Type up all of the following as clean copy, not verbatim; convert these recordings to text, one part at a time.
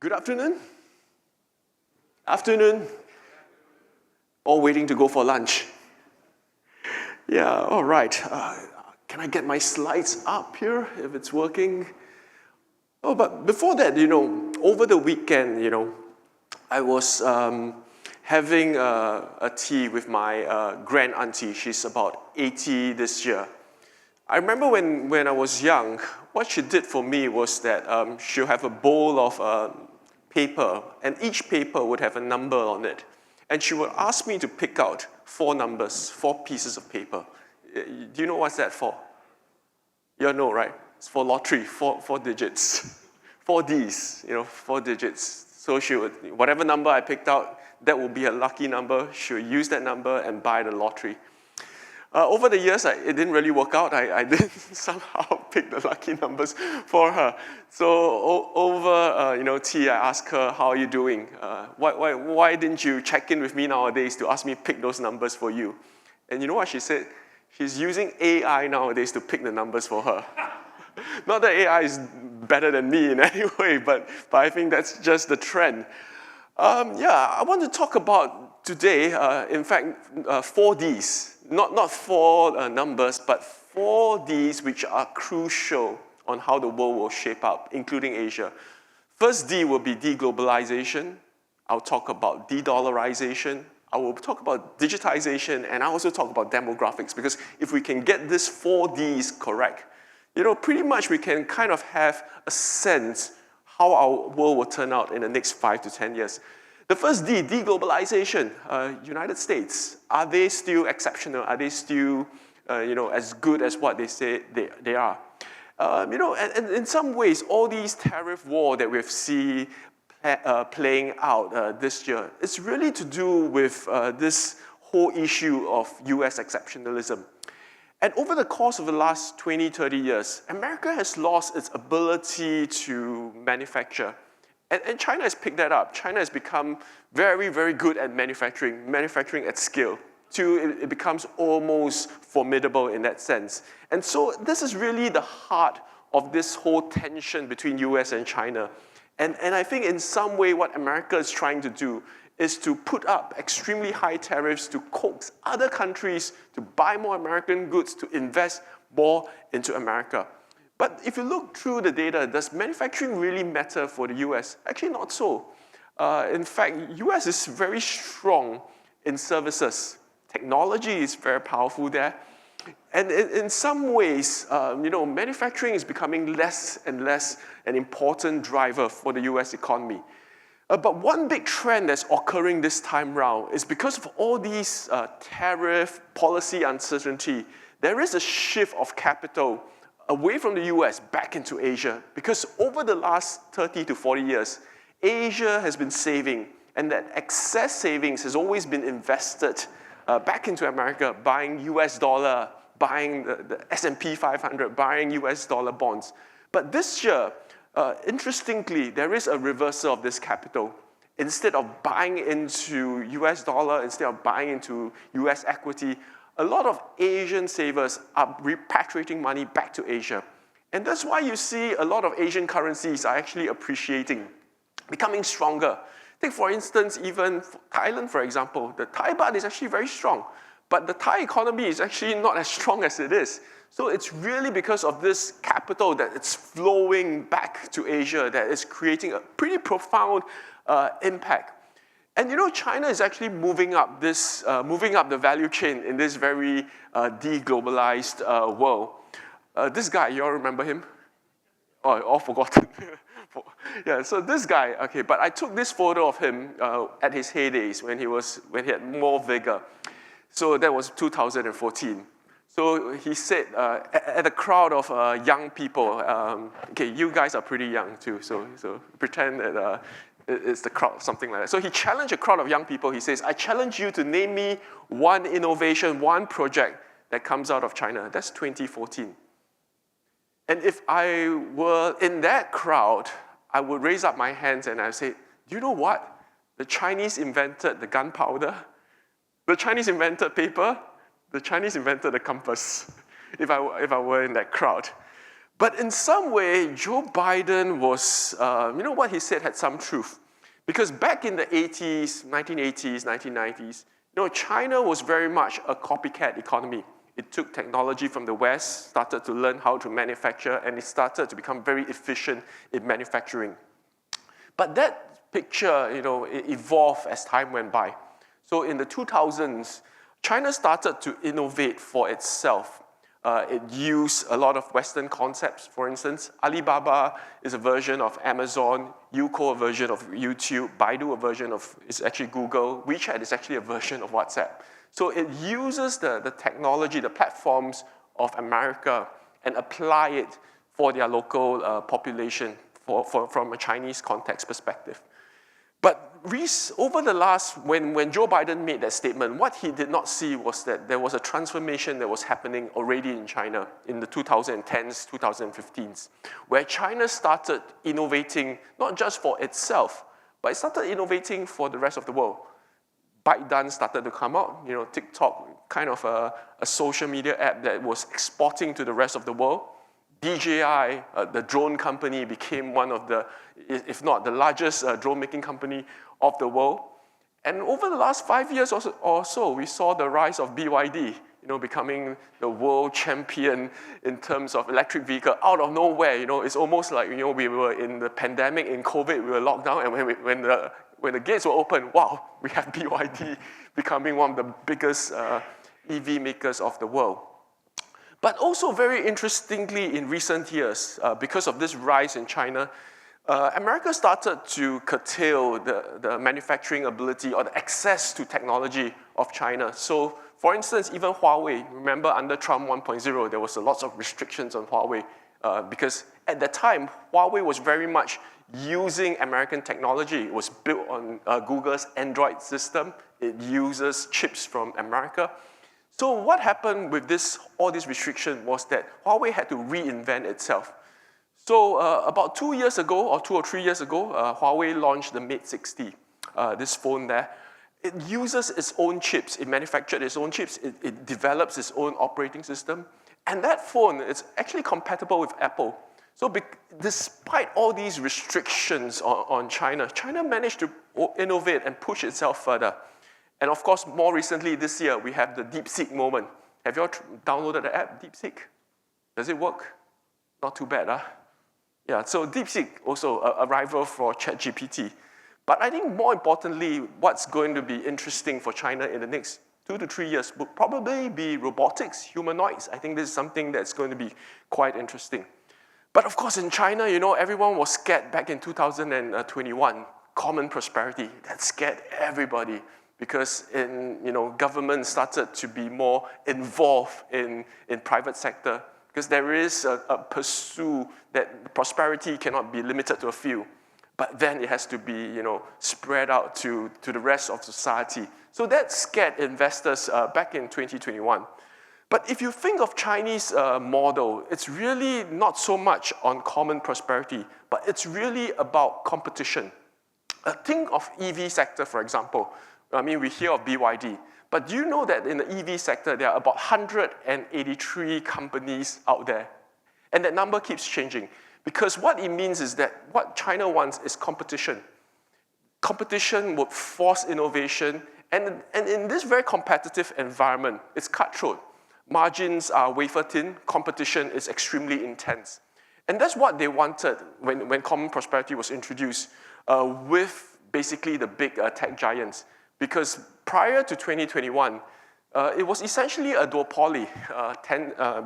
Good afternoon. Afternoon. All waiting to go for lunch. Yeah, all right. Can I get my slides up here if it's working? Oh, but before that, over the weekend, I was having a tea with my grand auntie. She's about 80 this year. I remember when I was young, what she did for me was that she'll have a bowl of paper, and each paper would have a number on it. And she would ask me to pick out 4 numbers, 4 pieces of paper. Do you know what's that for? You know, right? It's for lottery, 4 digits. 4 Ds, 4 digits. So she would, whatever number I picked out, that would be a lucky number. She would use that number and buy the lottery. Over the years, it didn't really work out. I did somehow pick the lucky numbers for her. So over tea, I asked her, how are you doing? Why didn't you check in with me nowadays to ask me pick those numbers for you? And you know what she said? She's using AI nowadays to pick the numbers for her. Not that AI is better than me in any way, but I think that's just the trend. I want to talk about today, in fact, 4 Ds. Not 4 numbers, but 4 Ds which are crucial on how the world will shape up, including Asia. First D will be deglobalization. I'll talk about de-dollarization. I will talk about digitization, and I also talk about demographics, because if we can get these 4 Ds correct, pretty much we can kind of have a sense how our world will turn out in the next 5 to 10 years. The first D, deglobalization. United States, are they still exceptional? Are they still, as good as what they say they are? And in some ways, all these tariff war that we've seen playing out this year, it's really to do with this whole issue of US exceptionalism. And over the course of the last 20, 30 years, America has lost its ability to manufacture. And China has picked that up. China has become very, very good at manufacturing at scale, till it becomes almost formidable in that sense. And so this is really the heart of this whole tension between US and China. And I think in some way what America is trying to do is to put up extremely high tariffs to coax other countries to buy more American goods, to invest more into America. But if you look through the data, does manufacturing really matter for the US? Actually, not so. In fact, US is very strong in services. Technology is very powerful there. And in some ways, manufacturing is becoming less and less an important driver for the US economy. But one big trend that's occurring this time round is because of all these tariff policy uncertainty, there is a shift of capital away from the US back into Asia, because over the last 30 to 40 years, Asia has been saving, and that excess savings has always been invested back into America, buying US dollar, buying the S&P 500, buying US dollar bonds. But this year, interestingly, there is a reversal of this capital. Instead of buying into US dollar, instead of buying into US equity, a lot of Asian savers are repatriating money back to Asia. And that's why you see a lot of Asian currencies are actually appreciating, becoming stronger. Take, for instance, even Thailand, for example. The Thai baht is actually very strong, but the Thai economy is actually not as strong as it is. So it's really because of this capital that it's flowing back to Asia that is creating a pretty profound impact. And China is actually moving up the value chain in this very deglobalized world. This guy, you all remember him? Oh, all forgotten. Yeah, so this guy, okay, but I took this photo of him at his heydays when he had more vigor. So that was 2014. So he said at a crowd of young people, okay, you guys are pretty young too, so pretend that it's the crowd, something like that. So he challenged a crowd of young people. He says, I challenge you to name me one innovation, one project that comes out of China. That's 2014. And if I were in that crowd, I would raise up my hands and I would say, do you know what? The Chinese invented the gunpowder. The Chinese invented paper. The Chinese invented the compass, if I were in that crowd. But in some way, Joe Biden was, what he said had some truth. Because back in the 80s, 1980s, 1990s, China was very much a copycat economy. It took technology from the West, started to learn how to manufacture, and it started to become very efficient in manufacturing. But that picture, it evolved as time went by. So in the 2000s, China started to innovate for itself. It used a lot of Western concepts. For instance, Alibaba is a version of Amazon, Youko a version of YouTube, Baidu a version of, it's actually Google, WeChat is actually a version of WhatsApp. So it uses the technology, the platforms of America and apply it for their local population from a Chinese context perspective. But over the last, when Joe Biden made that statement, what he did not see was that there was a transformation that was happening already in China in the 2010s, 2015s, where China started innovating not just for itself, but it started innovating for the rest of the world. ByteDance started to come out, TikTok, kind of a social media app that was exporting to the rest of the world. DJI, the drone company, became one of the, if not the largest drone making company of the world. And over the last 5 years or so, we saw the rise of BYD, becoming the world champion in terms of electric vehicle out of nowhere. It's almost like, we were in the pandemic, in COVID, we were locked down, and when the gates were open, wow, we have BYD becoming one of the biggest EV makers of the world. But also very interestingly in recent years, because of this rise in China, America started to curtail the manufacturing ability or the access to technology of China. So for instance, even Huawei, remember under Trump 1.0, there was lots of restrictions on Huawei because at that time, Huawei was very much using American technology. It was built on Google's Android system. It uses chips from America. So what happened with all this restriction was that Huawei had to reinvent itself. So about 2 years ago, or 2 or 3 years ago, Huawei launched the Mate 60, this phone there. It uses its own chips. It manufactured its own chips. It develops its own operating system. And that phone is actually compatible with Apple. So despite all these restrictions on China, China managed to innovate and push itself further. And of course, more recently this year, we have the DeepSeek moment. Have you all downloaded the app, DeepSeek? Does it work? Not too bad, huh? Yeah, so DeepSeek also a rival for ChatGPT. But I think more importantly, what's going to be interesting for China in the next 2 to 3 years would probably be robotics, humanoids. I think this is something that's going to be quite interesting. But of course, in China, everyone was scared back in 2021. Common prosperity, that scared everybody. Because government started to be more involved in private sector, because there is a pursuit that prosperity cannot be limited to a few, but then it has to be spread out to the rest of society. So that scared investors back in 2021. But if you think of Chinese model, it's really not so much on common prosperity, but it's really about competition. Think of EV sector, for example. We hear of BYD, but do you know that in the EV sector, there are about 183 companies out there? And that number keeps changing, because what it means is that what China wants is competition. Competition would force innovation, and in this very competitive environment, it's cutthroat. Margins are wafer thin, competition is extremely intense. And that's what they wanted when common prosperity was introduced with basically the big tech giants. Because prior to 2021, it was essentially a duopoly.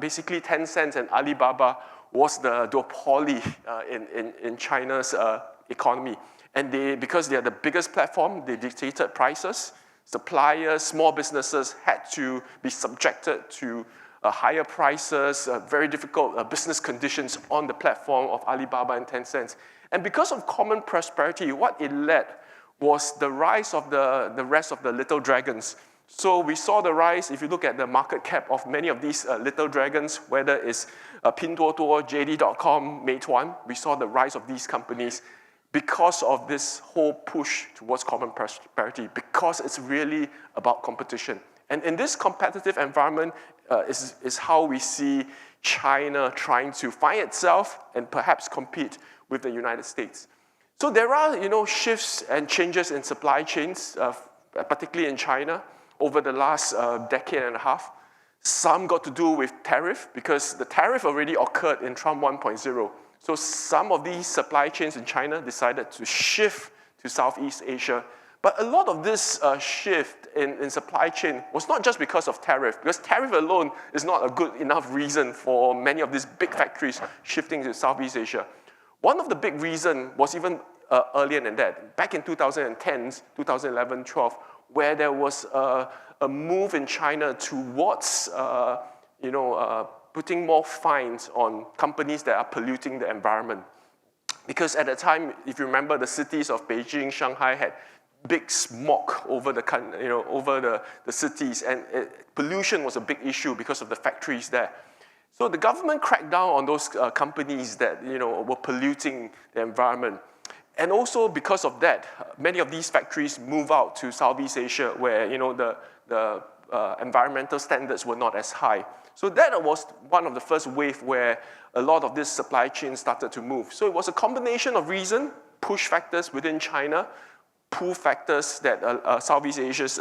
Basically, Tencent and Alibaba was the duopoly in China's economy. And because they are the biggest platform, they dictated prices. Suppliers, small businesses had to be subjected to higher prices, very difficult business conditions on the platform of Alibaba and Tencent. And because of common prosperity, what it led was the rise of the rest of the little dragons. So we saw the rise, if you look at the market cap of many of these little dragons, whether it's Pinduoduo, JD.com, Meituan, we saw the rise of these companies because of this whole push towards common prosperity, because it's really about competition. And in this competitive environment, is how we see China trying to find itself and perhaps compete with the United States. So there are, shifts and changes in supply chains, particularly in China, over the last decade and a half. Some got to do with tariff, because the tariff already occurred in Trump 1.0. So some of these supply chains in China decided to shift to Southeast Asia. But a lot of this shift in supply chain was not just because of tariff, because tariff alone is not a good enough reason for many of these big factories shifting to Southeast Asia. One of the big reasons was even earlier than that, back in 2010, 2011, 12, where there was a move in China towards putting more fines on companies that are polluting the environment. Because at the time, if you remember, the cities of Beijing, Shanghai had big smog over the cities, and pollution was a big issue because of the factories there. So the government cracked down on those companies that were polluting the environment. And also because of that, many of these factories move out to Southeast Asia where the environmental standards were not as high. So that was one of the first wave where a lot of this supply chain started to move. So it was a combination of reason, push factors within China, pull factors that Southeast Asia's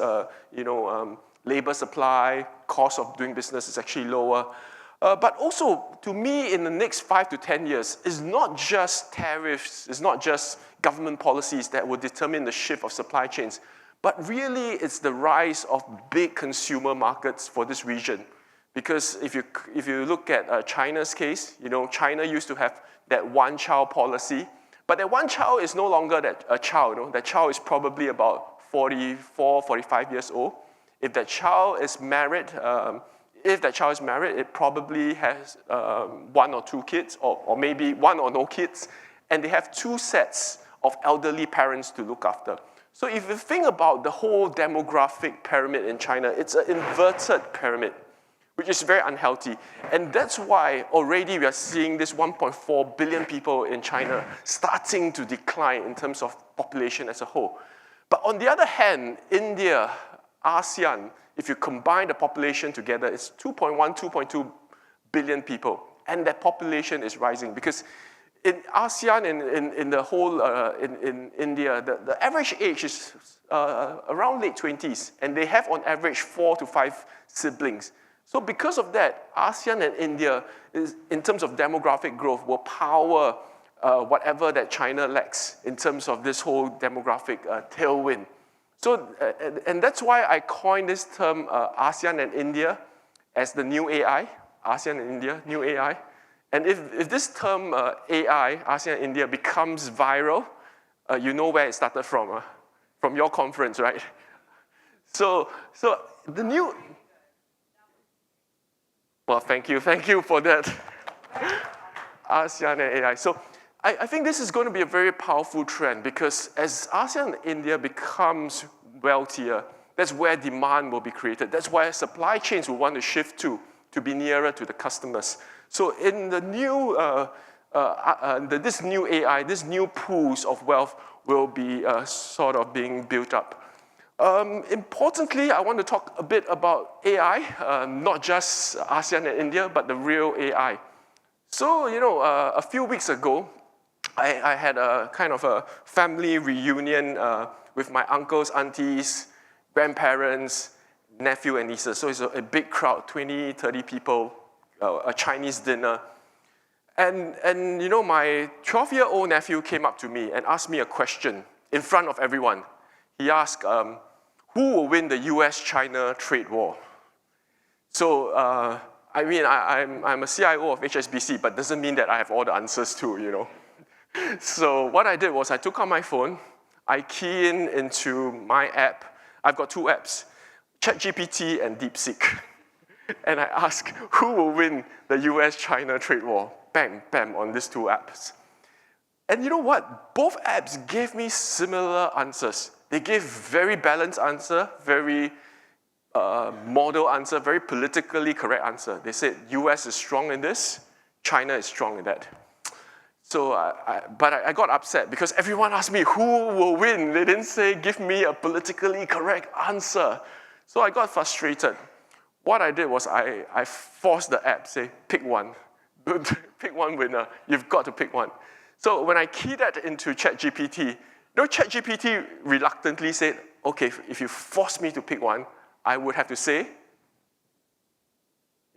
labor supply, cost of doing business is actually lower. But also, to me, in the next 5 to 10 years, it's not just tariffs, it's not just government policies that will determine the shift of supply chains, but really it's the rise of big consumer markets for this region. Because if you look at China's case, China used to have that one-child policy, but that one child is no longer a child. That child is probably about 44, 45 years old. If that child is married, it probably has 1 or 2 kids, or maybe 1 or no kids, and they have 2 sets of elderly parents to look after. So if you think about the whole demographic pyramid in China, it's an inverted pyramid, which is very unhealthy. And that's why already we are seeing this 1.4 billion people in China starting to decline in terms of population as a whole. But on the other hand, India, ASEAN, if you combine the population together, it's 2.1, 2.2 billion people. And that population is rising because in ASEAN and in the whole, in India, the average age is around late 20s, and they have on average 4 to 5 siblings. So because of that, ASEAN and India, in terms of demographic growth, will power whatever that China lacks in terms of this whole demographic tailwind. So, and that's why I coined this term ASEAN and India as the new AI, ASEAN and India, new AI. And if this term AI, ASEAN and India, becomes viral, you know where it started from your conference, right? So the new... Well, thank you for that. ASEAN and AI. So I think this is going to be a very powerful trend because as ASEAN and India becomes wealthier, that's where demand will be created. That's where supply chains will want to shift to be nearer to the customers. So in the new, this new AI, this new pools of wealth will be sort of being built up. Importantly, I want to talk a bit about AI, not just ASEAN and India, but the real AI. So, a few weeks ago, I had a kind of a family reunion with my uncles, aunties, grandparents, nephew and nieces. So it's a big crowd, 20, 30 people, a Chinese dinner. And my 12-year-old nephew came up to me and asked me a question in front of everyone. He asked, who will win the US-China trade war? So, I'm a CIO of HSBC, but doesn't mean that I have all the answers too, So what I did was I took out my phone, I key into my app. I've got 2 apps, ChatGPT and DeepSeek. And I asked, who will win the US-China trade war? Bam, bam, on these 2 apps. And you know what? Both apps gave me similar answers. They gave very balanced answer, very model answer, very politically correct answer. They said US is strong in this, China is strong in that. So, but I got upset because everyone asked me who will win. They didn't say give me a politically correct answer. So I got frustrated. what I did was I forced the app, say, pick one. Pick one winner. You've got to pick one. So when I keyed that into ChatGPT, ChatGPT reluctantly said, okay, if you force me to pick one, I would have to say,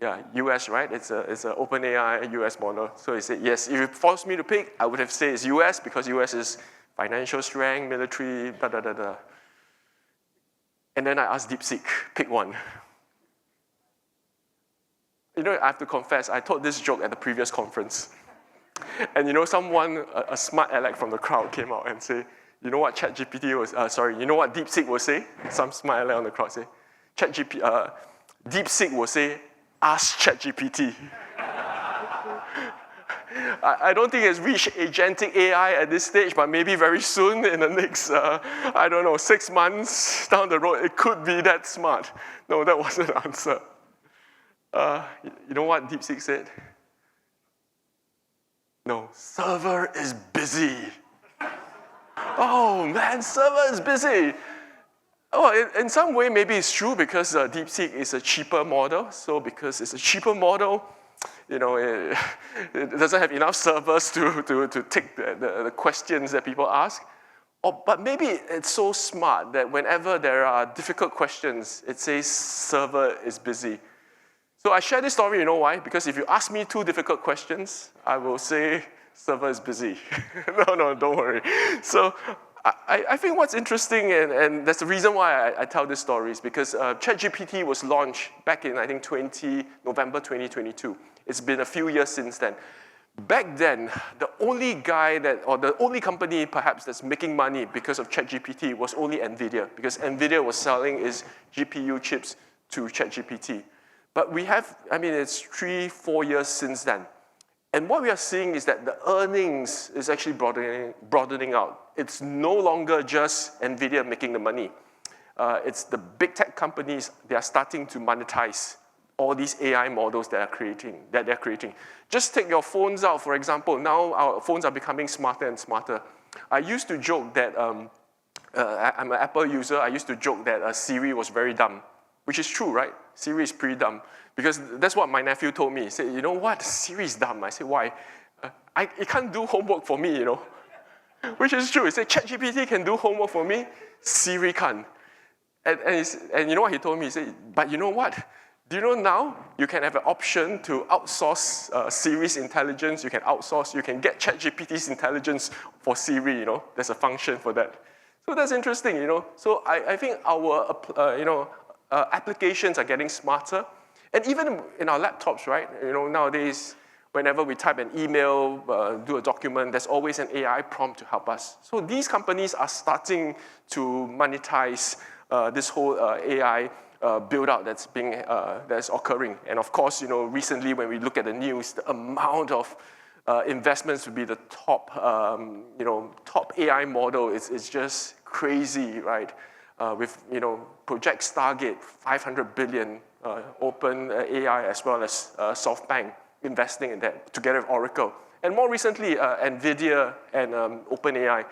yeah, US, right? It's an OpenAI US model. So it said, yes, if you force me to pick, I would have said it's US because US is financial strength, military, da da da da. And then I asked DeepSeek, pick one. I have to confess, I told this joke at the previous conference. And someone, a smart aleck from the crowd came out and said, you know what ChatGPT was, you know what DeepSeek will say? Some smart aleck on the crowd say, DeepSeek will say, ask ChatGPT. I don't think it's reached agentic AI at this stage, but maybe very soon in the next, 6 months down the road, it could be that smart. No, that wasn't the answer. You know what DeepSeek said? No, server is busy. Oh man, server is busy. Oh, in some way, maybe it's true because DeepSeek is a cheaper model. So because it's a cheaper model, it doesn't have enough servers to take the questions that people ask. But maybe it's so smart that whenever there are difficult questions, it says server is busy. So I share this story, you know why? Because if you ask me 2 difficult questions, I will say server is busy. No, don't worry. So I think what's interesting, and that's the reason why I tell this story, is because ChatGPT was launched back in, I think, November 2022. It's been a few years since then. Back then, the only the only company perhaps that's making money because of ChatGPT was only NVIDIA, because NVIDIA was selling its GPU chips to ChatGPT. But it's 3-4 years since then. And what we are seeing is that the earnings is actually broadening out. It's no longer just NVIDIA making the money. It's the big tech companies, they are starting to monetize all these AI models that they're creating. Just take your phones out, for example. Now our phones are becoming smarter and smarter. I used to joke that, I'm an Apple user, I used to joke that Siri was very dumb, which is true, right? Siri is pretty dumb. Because that's what my nephew told me. He said, you know what, Siri is dumb. I said, why? It can't do homework for me, Which is true. He said, ChatGPT can do homework for me, Siri can't. And you know what he told me? He said, but you know what? Do you know now you can have an option to outsource Siri's intelligence, you can get ChatGPT's intelligence for Siri, There's a function for that. So that's interesting, So I think our, applications are getting smarter. And even in our laptops, right? Nowadays, whenever we type an email, do a document, there's always an AI prompt to help us. So these companies are starting to monetize this whole AI build-out that's occurring. And of course, recently when we look at the news, the amount of investments to be the top AI model is just crazy, right? With Project Stargate, 500 billion. Open AI as well as SoftBank investing in that together with Oracle. And more recently, NVIDIA and OpenAI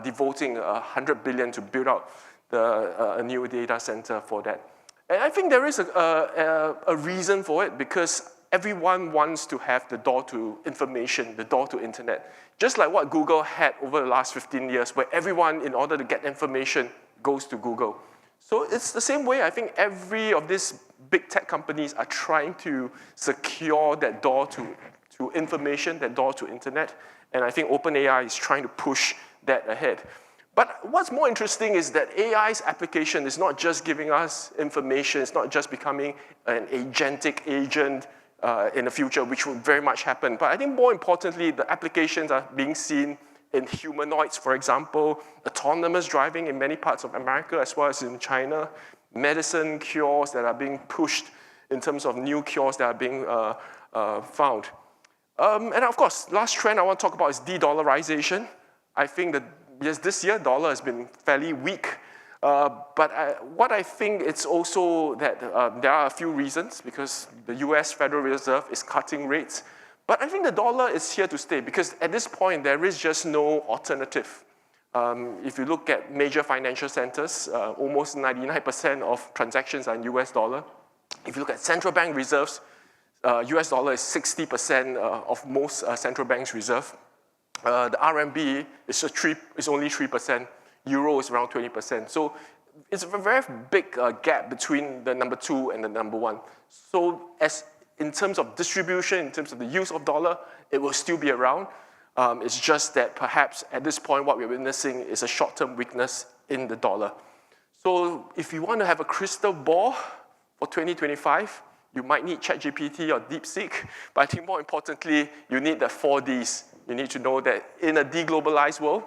devoting 100 billion to build out a new data center for that. And I think there is a reason for it because everyone wants to have the door to information, the door to internet. Just like what Google had over the last 15 years, where everyone, in order to get information, goes to Google. So it's the same way. I think every of these big tech companies are trying to secure that door to information, that door to internet. And I think OpenAI is trying to push that ahead. But what's more interesting is that AI's application is not just giving us information, it's not just becoming an agentic agent in the future, which will very much happen. But I think more importantly, the applications are being seen in humanoids, for example, autonomous driving in many parts of America as well as in China, medicine cures that are being pushed in terms of new cures that are being found. And of course, last trend I want to talk about is de-dollarization. I think that, yes, this year, dollar has been fairly weak. But what I think it's also that there are a few reasons because the US Federal Reserve is cutting rates. But I think the dollar is here to stay because at this point, there is just no alternative. If you look at major financial centers, almost 99% of transactions are in US dollar. If you look at central bank reserves, US dollar is 60% of most central banks' reserve. The RMB is only 3%. Euro is around 20%. So it's a very big gap between the number 2 and the number 1. So in terms of distribution, in terms of the use of dollar, it will still be around. It's just that perhaps at this point, what we're witnessing is a short-term weakness in the dollar. So if you want to have a crystal ball for 2025, you might need ChatGPT or DeepSeek, but I think more importantly, you need the 4Ds. You need to know that in a deglobalized world,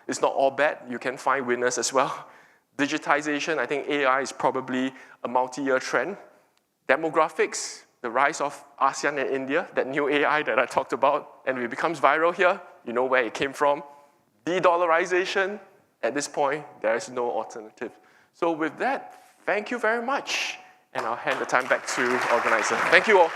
it's not all bad. You can find winners as well. Digitization, I think AI is probably a multi-year trend. Demographics, the rise of ASEAN and India, that new AI that I talked about, and it becomes viral here, you know where it came from. De-dollarization, at this point, there is no alternative. So with that, thank you very much. And I'll hand the time back to organizer. Thank you all.